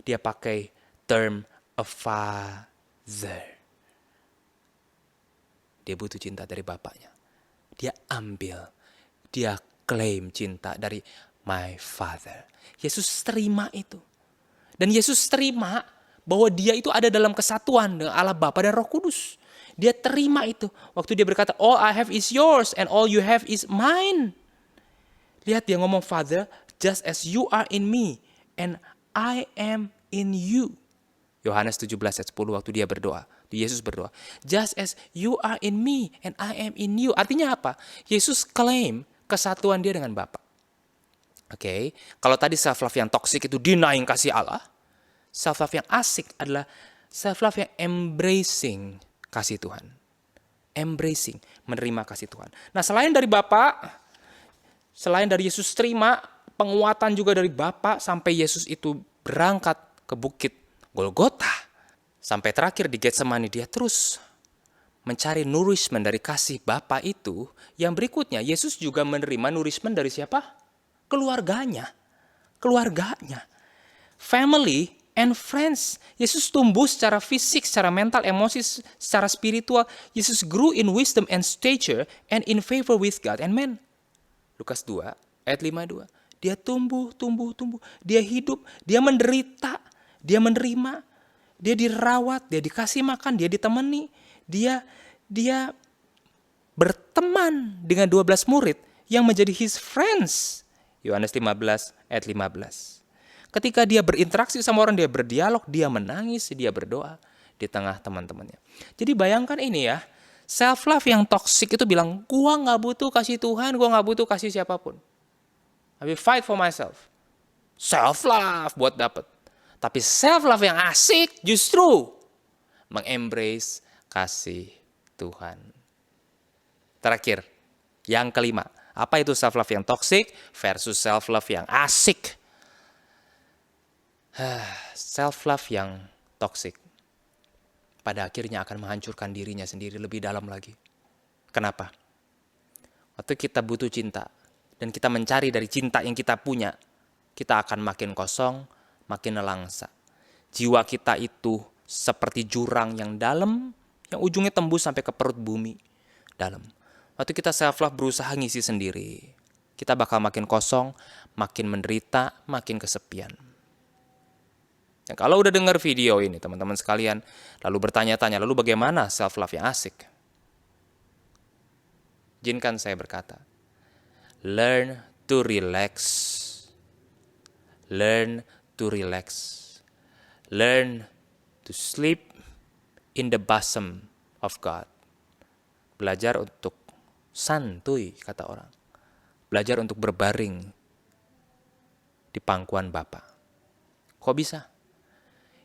Dia pakai term a father. Dia butuh cinta dari bapaknya. Dia ambil, dia klaim cinta dari my father. Yesus terima itu. Dan Yesus terima bahwa dia itu ada dalam kesatuan dengan Allah Bapa dan Roh Kudus. Dia terima itu. Waktu dia berkata, all I have is yours and all you have is mine. Lihat dia ngomong, Father, just as you are in me and I am in you. Yohanes 17 ayat 10 waktu dia berdoa. Yesus berdoa. Just as you are in me and I am in you. Artinya apa? Yesus klaim kesatuan dia dengan Bapa. Oke, kalau tadi self-love yang toxic itu denying kasih Allah. Self-love yang asik adalah self-love yang embracing kasih Tuhan. Embracing, menerima kasih Tuhan. Nah, selain dari Bapa, selain dari Yesus terima, penguatan juga dari Bapa sampai Yesus itu berangkat ke bukit Golgota. Sampai terakhir di Getsemani dia terus mencari nourishment dari kasih Bapa itu. Yang berikutnya, Yesus juga menerima nourishment dari siapa? Keluarganya. Family and friends. Yesus tumbuh secara fisik, secara mental, emosi, secara spiritual. Yesus grew in wisdom and stature and in favor with God and men. Lukas 2 ayat 52. Dia tumbuh. Dia hidup, dia menderita, dia menerima, dia dirawat, dia dikasih makan, dia ditemani. Dia berteman dengan 12 murid yang menjadi his friends. Yohanes 15 ayat 15. Ketika dia berinteraksi sama orang, dia berdialog, dia menangis, dia berdoa di tengah teman-temannya. Jadi bayangkan ini ya, self-love yang toxic itu bilang, gua gak butuh kasih Tuhan, gua gak butuh kasih siapapun. I will fight for myself. Self-love buat dapet. Tapi self-love yang asik justru mengembrace kasih Tuhan. Terakhir, yang kelima. Apa itu self-love yang toxic versus self-love yang asik? Self-love yang toxic pada akhirnya akan menghancurkan dirinya sendiri lebih dalam lagi. Kenapa? Waktu kita butuh cinta dan kita mencari dari cinta yang kita punya, kita akan makin kosong, makin nelangsa. Jiwa kita itu seperti jurang yang dalam, yang ujungnya tembus sampai ke perut bumi dalam. Waktu kita self-love berusaha ngisi sendiri, kita bakal makin kosong, makin menderita, makin kesepian. Dan kalau udah dengar video ini, teman-teman sekalian, lalu bertanya-tanya, lalu bagaimana self-love yang asik? Izinkan saya berkata, learn to relax. Learn to relax. Learn to sleep in the bosom of God. Belajar untuk santuy, kata orang. Belajar untuk berbaring di pangkuan Bapa. Kok bisa?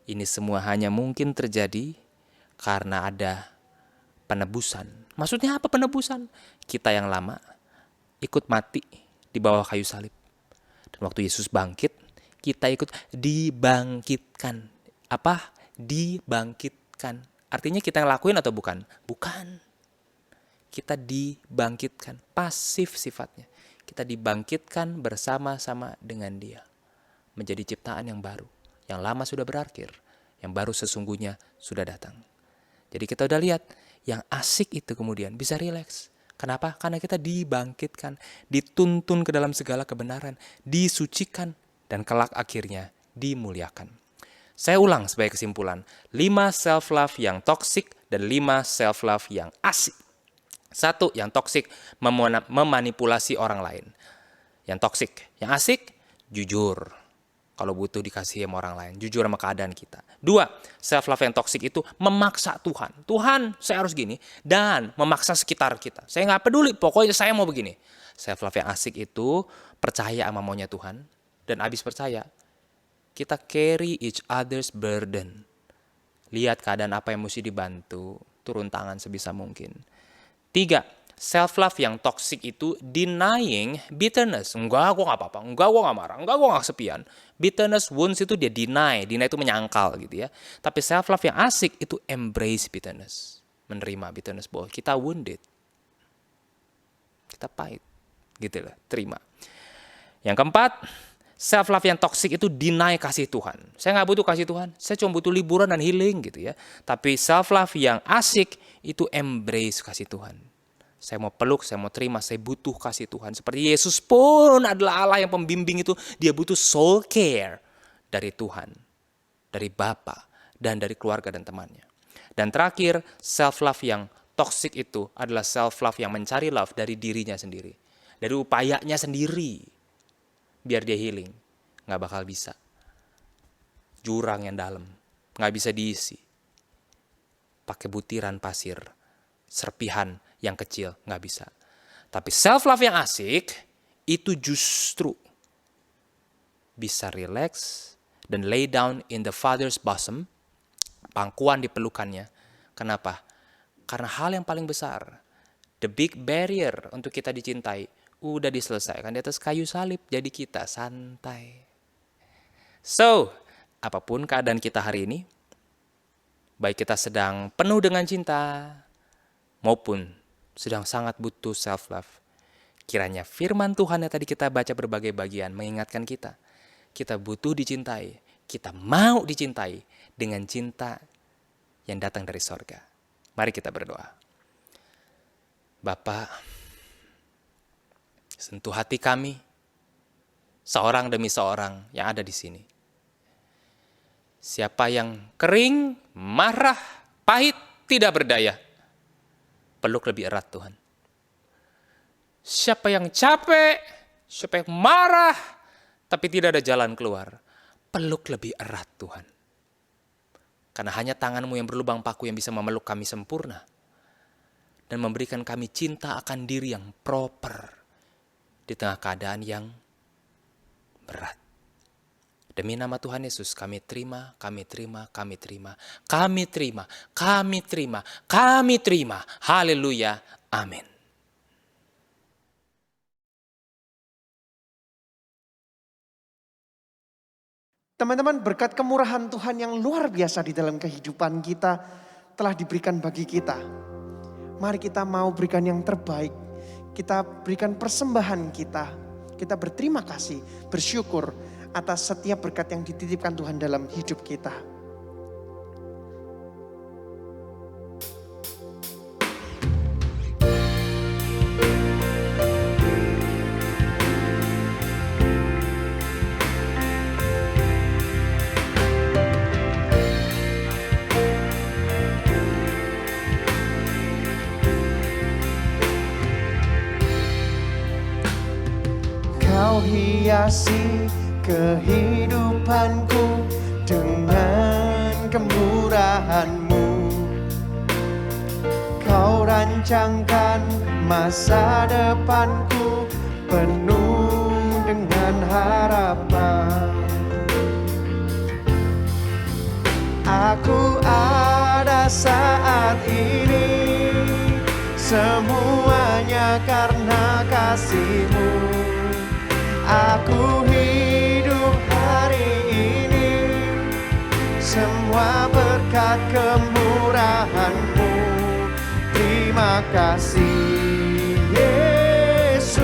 Ini semua hanya mungkin terjadi karena ada penebusan. Maksudnya apa penebusan? Kita yang lama ikut mati di bawah kayu salib. Dan waktu Yesus bangkit, kita ikut dibangkitkan. Apa? Dibangkitkan. Artinya kita yang lakuin atau bukan? Bukan. kita dibangkitkan, pasif sifatnya. Kita dibangkitkan bersama-sama dengan Dia. Menjadi ciptaan yang baru. Yang lama sudah berakhir, yang baru sesungguhnya sudah datang. Jadi kita udah lihat, yang asik itu kemudian bisa rileks. Kenapa? Karena kita dibangkitkan, dituntun ke dalam segala kebenaran, disucikan, dan kelak akhirnya dimuliakan. Saya ulang sebagai kesimpulan, 5 self-love yang toksik dan 5 self-love yang asik. 1, yang toksik memanipulasi orang lain. Yang toksik, yang asik, jujur. Kalau butuh dikasih sama orang lain, jujur sama keadaan kita. 2, self-love yang toksik itu memaksa Tuhan. Tuhan, saya harus gini. Dan memaksa sekitar kita. Saya nggak peduli, pokoknya saya mau begini. Self-love yang asik itu percaya sama maunya Tuhan. Dan abis percaya, kita carry each other's burden. Lihat keadaan apa yang mesti dibantu, turun tangan sebisa mungkin. 3, self-love yang toxic itu denying bitterness. Enggak, gue gak apa-apa. Enggak, gue gak marah. Enggak, gue gak kesepian. Bitterness, wounds itu dia deny. Deny itu menyangkal gitu ya. Tapi self-love yang asik itu embrace bitterness. Menerima bitterness bahwa kita wounded. Kita pahit. Gitu loh, terima. Yang keempat, self-love yang toxic itu deny kasih Tuhan. Saya gak butuh kasih Tuhan. Saya cuma butuh liburan dan healing gitu ya. Tapi self-love yang asik itu embrace kasih Tuhan. Saya mau peluk, saya mau terima, saya butuh kasih Tuhan. Seperti Yesus pun adalah Allah yang pembimbing itu. Dia butuh soul care dari Tuhan, dari Bapa, dan dari keluarga dan temannya. Dan terakhir, self-love yang toxic itu adalah self-love yang mencari love dari dirinya sendiri. Dari upayanya sendiri. Biar dia healing. Nggak bakal bisa. Jurang yang dalam. Nggak bisa diisi. Pakai butiran pasir. Serpihan yang kecil, nggak bisa. Tapi self-love yang asik, itu justru bisa relax dan lay down in the Father's bosom, pangkuan di pelukannya. Kenapa? Karena hal yang paling besar, the big barrier untuk kita dicintai, udah diselesaikan di atas kayu salib, jadi kita santai. So, apapun keadaan kita hari ini, baik kita sedang penuh dengan cinta, maupun sedang sangat butuh self-love. Kiranya firman Tuhan yang tadi kita baca berbagai bagian mengingatkan kita. Kita butuh dicintai. Kita mau dicintai dengan cinta yang datang dari sorga. Mari kita berdoa. Bapa, sentuh hati kami, seorang demi seorang yang ada di sini. Siapa yang kering, marah, pahit, tidak berdaya, peluk lebih erat Tuhan. Siapa yang capek, siapa yang marah, tapi tidak ada jalan keluar, peluk lebih erat Tuhan. Karena hanya tangan-Mu yang berlubang paku yang bisa memeluk kami sempurna. Dan memberikan kami cinta akan diri yang proper. Di tengah keadaan yang berat. Demi nama Tuhan Yesus kami terima, kami terima, kami terima, kami terima, kami terima, kami terima. Haleluya, amin.
Teman-teman, berkat kemurahan Tuhan yang luar biasa di dalam kehidupan kita telah diberikan bagi kita. Mari kita mau berikan yang terbaik. Kita berikan persembahan kita. Kita berterima kasih, bersyukur atas setiap berkat yang dititipkan Tuhan dalam hidup kita. Kau hiasi kehidupanku dengan kemurahan-Mu. Kau rancangkan masa depanku penuh dengan harapan. Aku ada saat ini, semuanya karena kasih-Mu. Aku hidup hari ini, semua berkat kemurahan-Mu. Terima Terima kasih Yesus,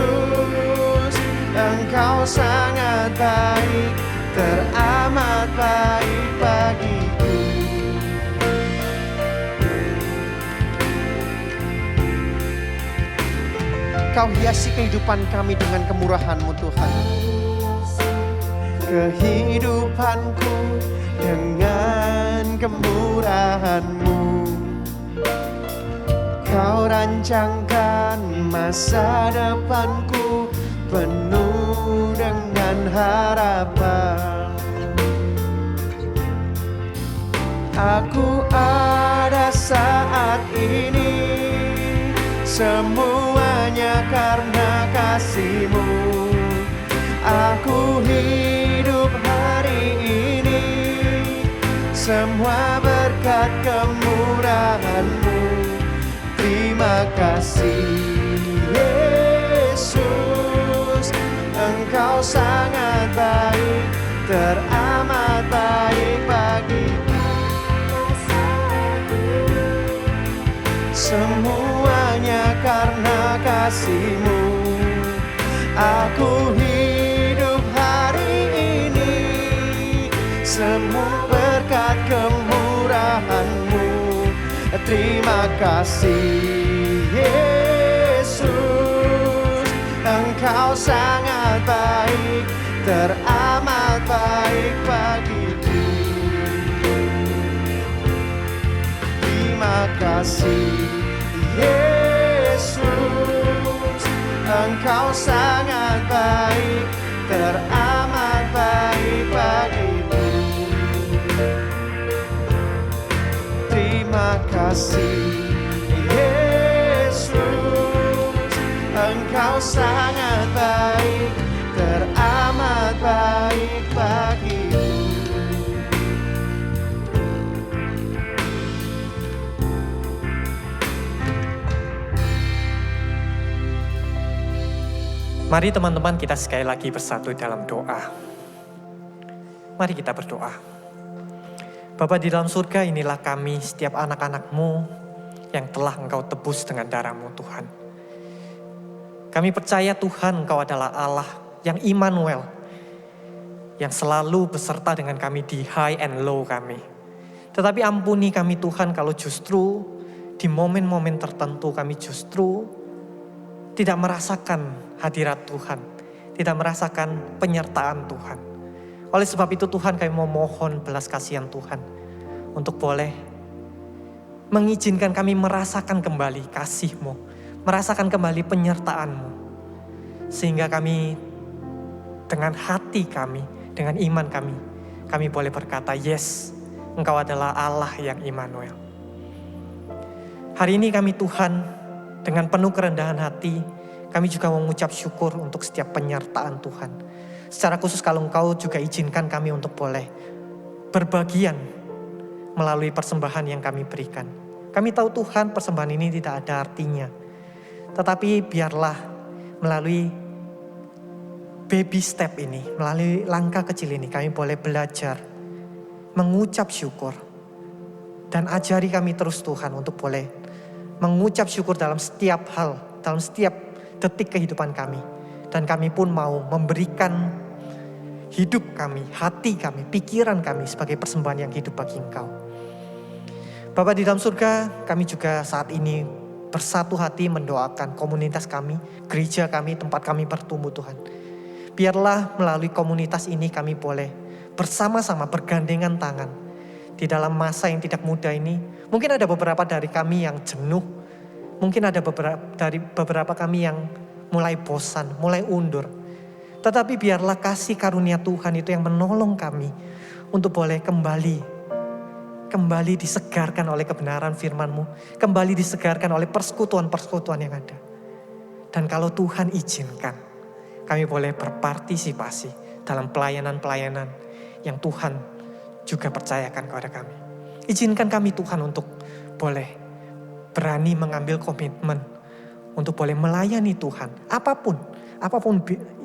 Engkau sangat baik, teramat baik bagiku. Kau hiasi kehidupan kami dengan kemurahan-Mu Tuhan. Kehidupanku dengan kemurahan-Mu. Kau rancangkan masa depanku penuh dengan harapan. Aku ada saat ini, semuanya karena kasih-Mu. Aku hidup hari ini, semua berkat kemurahan-Mu. Terima kasih Yesus, Engkau sangat baik, teramat baik bagiku. Semuanya karena kasih-Mu. Aku hidup hari ini, semua berkat kemurahan-Mu. Terima kasih Yesus, Engkau sangat baik, teramat baik bagiku. Terima kasih Yesus, Engkau sangat baik, teramat baik bagiku. Terima kasih Yesus, Engkau sangat baik, teramat baik bagiku.
Mari teman-teman kita sekali lagi bersatu dalam doa. Mari kita berdoa. Bapa di dalam surga, inilah kami setiap anak-anak-Mu yang telah Engkau tebus dengan darah-Mu Tuhan. Kami percaya Tuhan Engkau adalah Allah yang Immanuel, yang selalu beserta dengan kami di high and low kami. Tetapi ampuni kami Tuhan kalau justru di momen-momen tertentu kami justru tidak merasakan hadirat Tuhan, tidak merasakan penyertaan Tuhan. Oleh sebab itu Tuhan, kami memohon belas kasihan Tuhan untuk boleh mengizinkan kami merasakan kembali kasih-Mu, merasakan kembali penyertaan-Mu. Sehingga kami dengan hati kami, dengan iman kami boleh berkata, yes, Engkau adalah Allah yang Immanuel. Hari ini kami Tuhan, dengan penuh kerendahan hati, kami juga mengucap syukur untuk setiap penyertaan Tuhan. Secara khusus kalau Engkau juga izinkan kami untuk boleh berbagian melalui persembahan yang kami berikan. Kami tahu Tuhan persembahan ini tidak ada artinya. Tetapi biarlah melalui baby step ini, melalui langkah kecil ini kami boleh belajar mengucap syukur. Dan ajari kami terus Tuhan untuk boleh mengucap syukur dalam setiap hal, dalam setiap detik kehidupan kami. Dan kami pun mau memberikan hidup kami, hati kami, pikiran kami sebagai persembahan yang hidup bagi Engkau. Bapa di dalam surga, kami juga saat ini bersatu hati mendoakan komunitas kami, gereja kami, tempat kami bertumbuh Tuhan. Biarlah melalui komunitas ini kami boleh bersama-sama bergandengan tangan di dalam masa yang tidak mudah ini. Mungkin ada beberapa dari kami yang jenuh, mungkin ada beberapa kami yang mulai bosan, mulai undur. Tetapi biarlah kasih karunia Tuhan itu yang menolong kami untuk boleh kembali disegarkan oleh kebenaran firman-Mu, kembali disegarkan oleh persekutuan-persekutuan yang ada. Dan kalau Tuhan izinkan, kami boleh berpartisipasi dalam pelayanan-pelayanan yang Tuhan juga percayakan kepada kami. Izinkan kami Tuhan untuk boleh berani mengambil komitmen untuk boleh melayani Tuhan. Apapun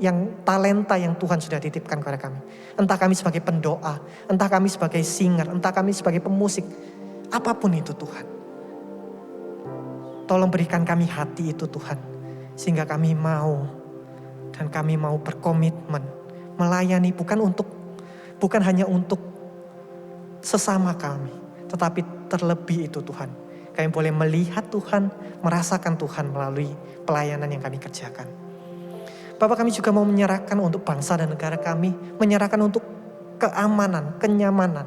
yang talenta yang Tuhan sudah titipkan kepada kami. Entah kami sebagai pendoa, entah kami sebagai singer, entah kami sebagai pemusik. Apapun itu Tuhan. tolong berikan kami hati itu Tuhan. Sehingga kami mau dan kami mau berkomitmen melayani bukan hanya untuk sesama kami, tetapi terlebih itu Tuhan. Kami boleh melihat Tuhan, merasakan Tuhan melalui pelayanan yang kami kerjakan. Bapak, kami juga mau menyerahkan untuk bangsa dan negara kami, menyerahkan untuk keamanan, kenyamanan.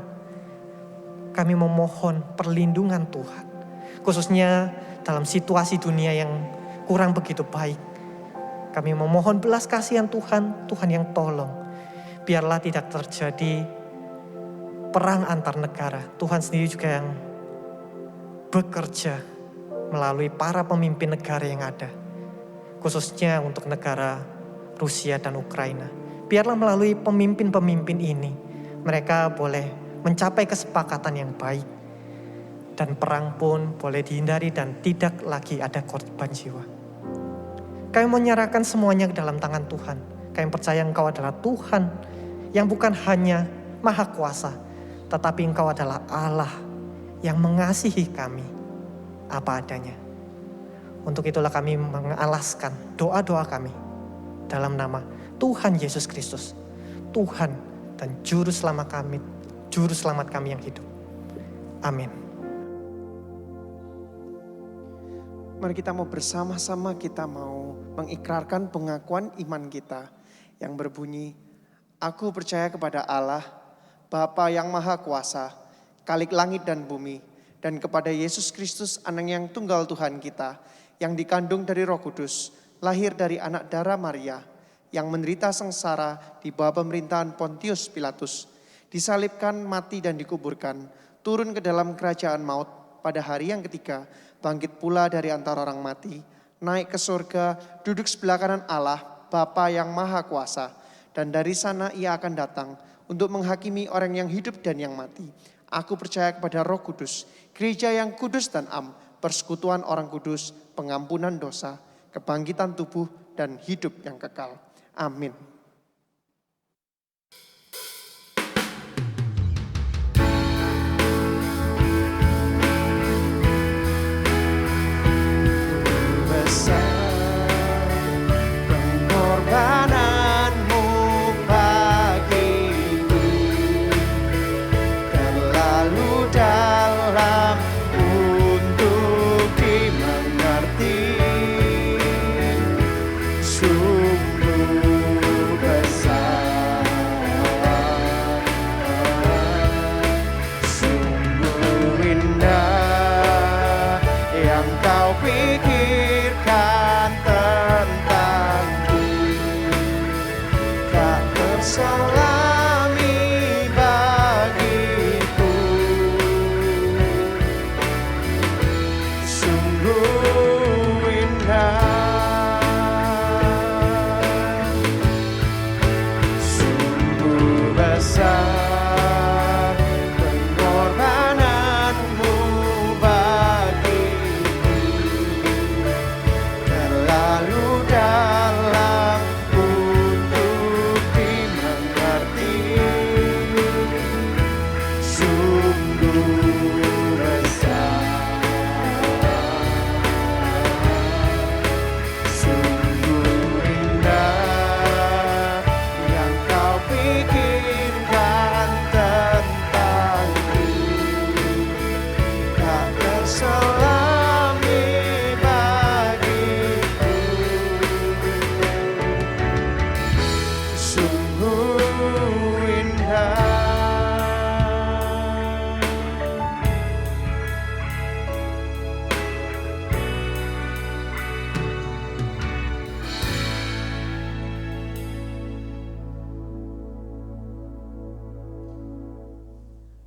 Kami memohon perlindungan Tuhan, khususnya dalam situasi dunia yang kurang begitu baik. Kami memohon belas kasihan Tuhan, Tuhan yang tolong. Biarlah tidak terjadi perang antar negara. Tuhan sendiri juga yang bekerja melalui para pemimpin negara yang ada. Khususnya untuk negara Rusia dan Ukraina. Biarlah melalui pemimpin-pemimpin ini, mereka boleh mencapai kesepakatan yang baik. Dan perang pun boleh dihindari dan tidak lagi ada korban jiwa. Kami menyerahkan semuanya ke dalam tangan Tuhan. Kami percaya Engkau adalah Tuhan yang bukan hanya Maha Kuasa, tetapi Engkau adalah Allah yang mengasihi kami apa adanya. Untuk itulah kami mengalaskan doa-doa kami dalam nama Tuhan Yesus Kristus, Tuhan dan Juru Selamat kami yang hidup. Amin.
Mari kita mau bersama-sama, kita mau mengikrarkan pengakuan iman kita yang berbunyi, aku percaya kepada Allah, Bapa yang Maha Kuasa, Khalik langit dan bumi, dan kepada Yesus Kristus, Anak yang tunggal Tuhan kita, yang dikandung dari Roh Kudus, lahir dari anak darah Maria, yang menderita sengsara di bawah pemerintahan Pontius Pilatus, disalibkan, mati dan dikuburkan, turun ke dalam kerajaan maut, pada hari yang ketiga, bangkit pula dari antara orang mati, naik ke surga, duduk sebelah kanan Allah, Bapa yang Maha Kuasa, dan dari sana ia akan datang untuk menghakimi orang yang hidup dan yang mati. Aku percaya kepada Roh Kudus, gereja yang kudus dan am, persekutuan orang kudus, pengampunan dosa, kebangkitan tubuh dan hidup yang kekal. Amin.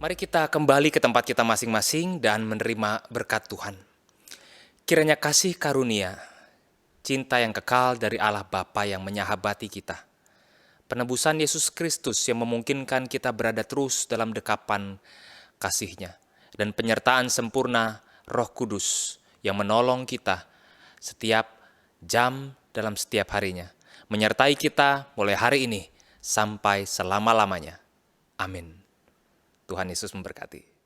Mari kita kembali ke tempat kita masing-masing dan menerima berkat Tuhan. Kiranya kasih karunia, cinta yang kekal dari Allah Bapa yang menyahabati kita, penebusan Yesus Kristus yang memungkinkan kita berada terus dalam dekapan kasih-Nya, dan penyertaan sempurna Roh Kudus yang menolong kita setiap jam dalam setiap harinya, menyertai kita mulai hari ini sampai selama-lamanya. Amin. Tuhan Yesus memberkati.